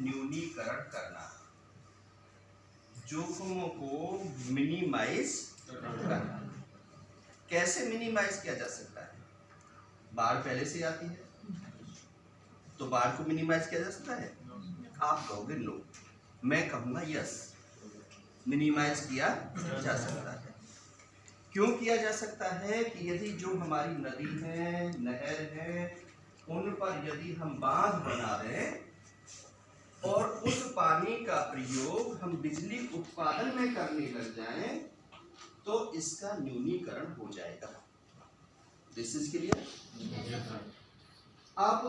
न्यूनीकरण करना, जोखिमों को मिनिमाइज करना। कैसे मिनिमाइज किया जा सकता है? बाढ़ पहले से आती है तो बाढ़ को मिनिमाइज किया जा सकता है? आप कहोगे नो, मैं कहूंगा यस, मिनिमाइज किया जा सकता है। क्यों किया जा सकता है? कि यदि जो हमारी नदी है, नहर है, उन पर यदि हम बांध बना दें और उस पानी का प्रयोग हम बिजली उत्पादन में करने लग जाएं, तो इसका न्यूनीकरण हो जाएगा। This is clear? आप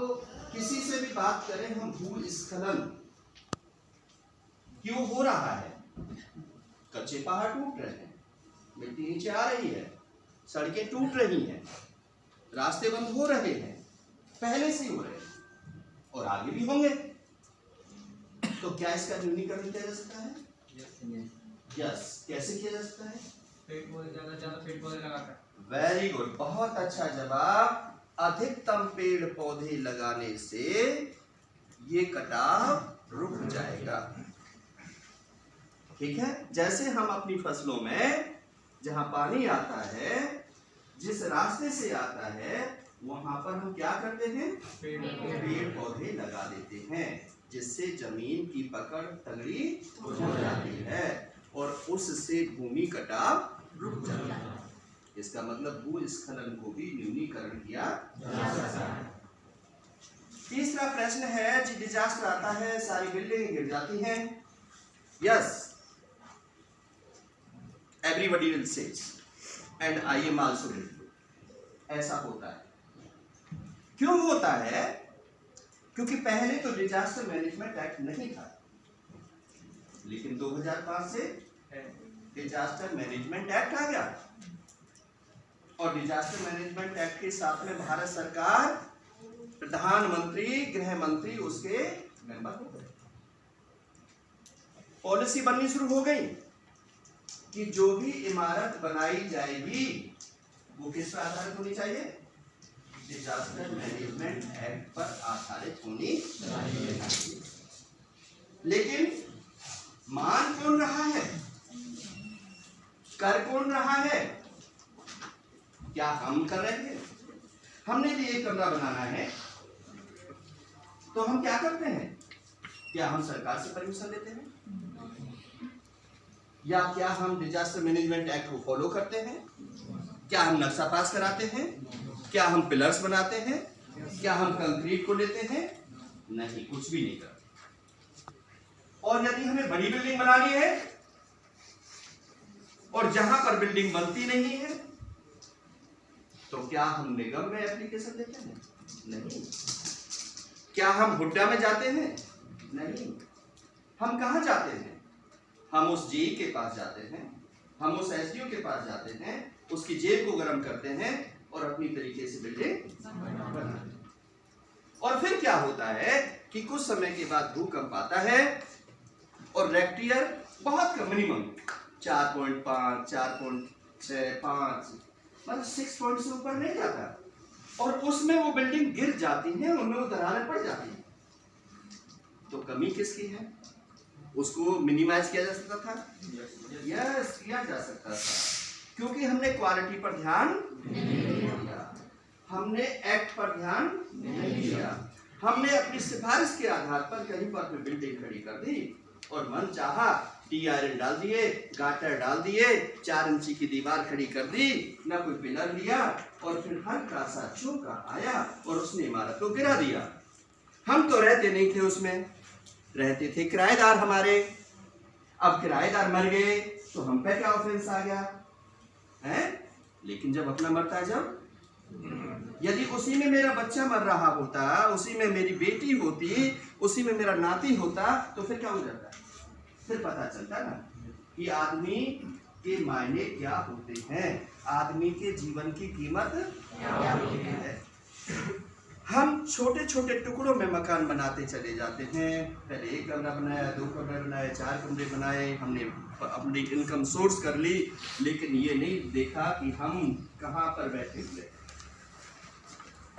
किसी से भी बात करें, हम भूस्खलन क्यों हो रहा है? कच्चे पहाड़ टूट रहे हैं, मिट्टी नीचे आ रही है, सड़कें टूट रही हैं, रास्ते बंद हो रहे हैं, पहले से हो रहे हैं और आगे भी होंगे। तो क्या इसका न्यूनीकरण किया जा सकता है? यस। कैसे किया जा सकता है? पेड़ पौधे ज्यादा पेड़ पौधे लगाकर। वेरी गुड, बहुत अच्छा जवाब। अधिकतम पेड़ पौधे लगाने से ये कटाव रुक जाएगा। ठीक है? जैसे हम अपनी फसलों में जहां पानी आता है, जिस रास्ते से आता है, वहां पर हम क्या करते हैं? पेड़ पौधे लगा देते हैं, जिससे जमीन की पकड़ तगड़ी हो जाती है और उससे भूमि कटाव रुक जाता है। इसका मतलब भूस्खलन को भी न्यूनीकरण किया जा सकता है। तीसरा प्रश्न है जी, डिजास्टर आता है, सारी बिल्डिंग गिर जाती हैं। Yes, everybody will say and I am also will do. ऐसा होता है। क्यों होता है? क्योंकि पहले तो डिजास्टर मैनेजमेंट एक्ट नहीं था, लेकिन 2005 से डिजास्टर मैनेजमेंट एक्ट आ गया और डिजास्टर मैनेजमेंट एक्ट के साथ में भारत सरकार, प्रधानमंत्री, गृह मंत्री उसके मेंबर हो गए। पॉलिसी बननी शुरू हो गई कि जो भी इमारत बनाई जाएगी वो किस पर आधारित होनी चाहिए? डिजास्टर मैनेजमेंट एक्ट पर आधारित होनी चाहिए। लेकिन मान कौन रहा है? कर कौन रहा है? क्या हम कर रहे थे? हमने भी एक कमरा बनाना है तो हम क्या करते हैं? क्या हम सरकार से परमिशन लेते हैं? या क्या हम डिजास्टर मैनेजमेंट एक्ट को फॉलो करते हैं? क्या हम नक्शा पास कराते हैं? क्या हम पिलर्स बनाते हैं? क्या हम कंक्रीट को लेते हैं? नहीं, कुछ भी नहीं करते। और यदि हमें बड़ी बिल्डिंग बनानी है और जहां पर बिल्डिंग बनती नहीं है, तो क्या हम निगम में एप्लीकेशन देते हैं? नहीं। क्या हम हुड्डा में जाते हैं? नहीं। हम कहां जाते हैं? हम उस जेई के पास जाते हैं, हम उस एसडीओ के पास जाते हैं, उसकी जेब को गर्म करते हैं और अपनी तरीके से बिल्डिंग बनाते हैं। और फिर क्या होता है कि कुछ समय के बाद भूकंप आता है और रेक्टियर बहुत कम, मिनिमम 4.5, 4.6, 5, मतलब 6 पॉइंट से ऊपर नहीं जाता और उसमें वो बिल्डिंग गिर जाती है, उनमें वो दरारें पड़ जाती हैं। तो कमी किसकी है? उसको मिनिमाइज किया जा सकता था? यस, किया जा सकता था, क्योंकि हमने क्वालिटी पर ध्यान नहीं दिया, हमने एक्ट पर ध्यान नहीं दिया, हमने अपनी सिफारिश के आधार पर कहीं पर अपनी बिल्डिंग खड़ी कर दी और मन चाहा टीआरएन डाल दिए, गाटर डाल दिए, 4 इंची की दीवार खड़ी कर दी, ना कोई पिलर लिया और फिर हल्का सा चौका आया और उसने इमारत को गिरा दिया। हम तो रहते नहीं थे उसमें, रहते थे किराएदार हमारे। अब किराएदार मर गए तो हम पे क्या ऑफेंस आ गया है? लेकिन जब अपना मरता है, जब यदि उसी में मेरा बच्चा मर रहा होता, उसी में मेरी बेटी होती, उसी में मेरा नाती होता, तो फिर क्या हो जाता? फिर पता चलता ना कि आदमी के मायने क्या होते हैं, आदमी के जीवन की कीमत क्या होती है। हम छोटे छोटे टुकड़ों में मकान बनाते चले जाते हैं। पहले 1 कमरा बनाया, 2 कमरे बनाए, 4 कमरे बनाए, हमने अपनी इनकम सोर्स कर ली, लेकिन ये नहीं देखा कि हम कहाँ पर बैठे हुए।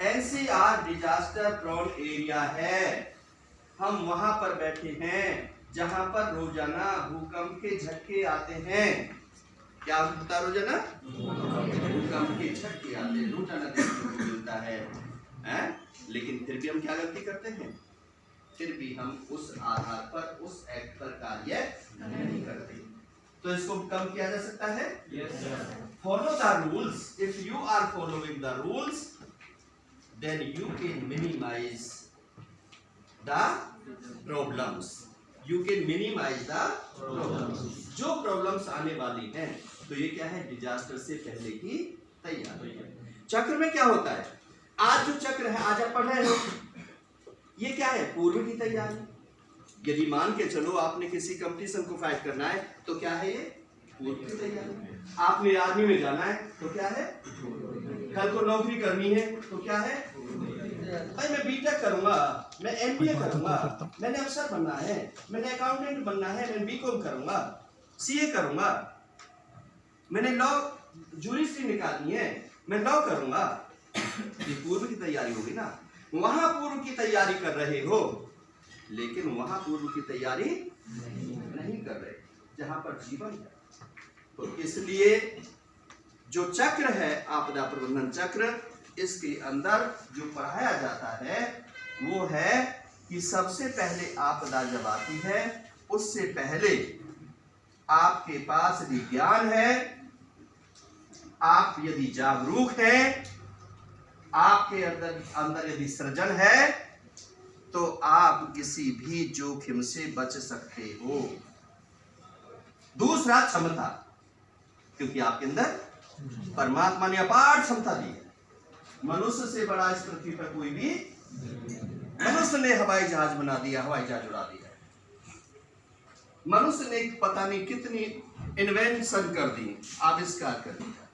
एनसीआर डिजास्टर प्रोन एरिया है, हम वहां पर बैठे हैं जहां पर रोजाना भूकंप के झटके आते हैं। क्या होता है रोजाना? भूकंप के झटके आते हैं, रोजाना देखने को मिलता है। लेकिन फिर भी हम क्या गलती करते हैं? फिर भी हम उस आधार पर, उस एक्ट पर कार्य नहीं करते। तो इसको कम किया जा सकता है। Follow the rules. If you are following the rules then you can minimize the problems. You can minimize the problems. जो प्रॉब्लम्स आने वाली हैं, तो ये क्या है? डिजास्टर से पहले की तैयारी। चक्र में क्या होता है? आज जो चक्र है, आज आप पढ़ रहे हो, ये क्या है? पूर्व की तैयारी। यदि मान के चलो आपने किसी कंपटीशन को फाइट करना है, तो क्या है? ये पूर्व की तैयारी। आपने आर्मी में जाना है, तो क्या है? कल को नौकरी करनी है, तो क्या है? भाई मैं बीटेक करूंगा, मैं एमबीए करूंगा, मैंने अफसर बनना है, मैंने अकाउंटेंट बनना है, मैं बीकॉम करूंगा, सीए करूंगा, मैंने लॉ जूरिस्ट्री निकालनी है, मैं लॉ करूंगा। ये पूर्व की तैयारी होगी ना। वहां पूर्व की तैयारी कर रहे हो, लेकिन वहां पूर्व की तैयारी नहीं कर रहे जहां पर जीवन है। तो इसलिए जो चक्र है, आपदा प्रबंधन चक्र, इसके अंदर जो पढ़ाया जाता है वो है कि सबसे पहले आपदा जब आती है, उससे पहले आपके पास विज्ञान है, आप यदि जागरूक हैं, आपके अंदर यदि सृजन है, तो आप किसी भी जोखिम से बच सकते हो। दूसरा क्षमता, क्योंकि आपके अंदर परमात्मा ने अपार क्षमता दी है। मनुष्य से बड़ा इस पृथ्वी पर कोई भी, मनुष्य ने हवाई जहाज बना दिया, हवाई जहाज उड़ा दिया। मनुष्य ने पता नहीं कितनी इन्वेंशन कर दी, आविष्कार कर दिया,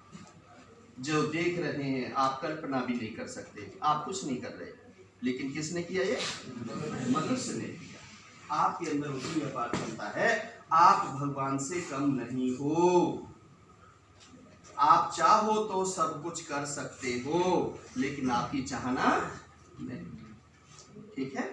जो देख रहे हैं आप कल्पना भी नहीं कर सकते। आप कुछ नहीं कर रहे, लेकिन किसने किया? ये मनुष्य ने किया। आपके अंदर उतनी अपार क्षमता है, आप भगवान से कम नहीं हो। आप चाहो तो सब कुछ कर सकते हो, लेकिन आपकी चाहना नहीं। ठीक है?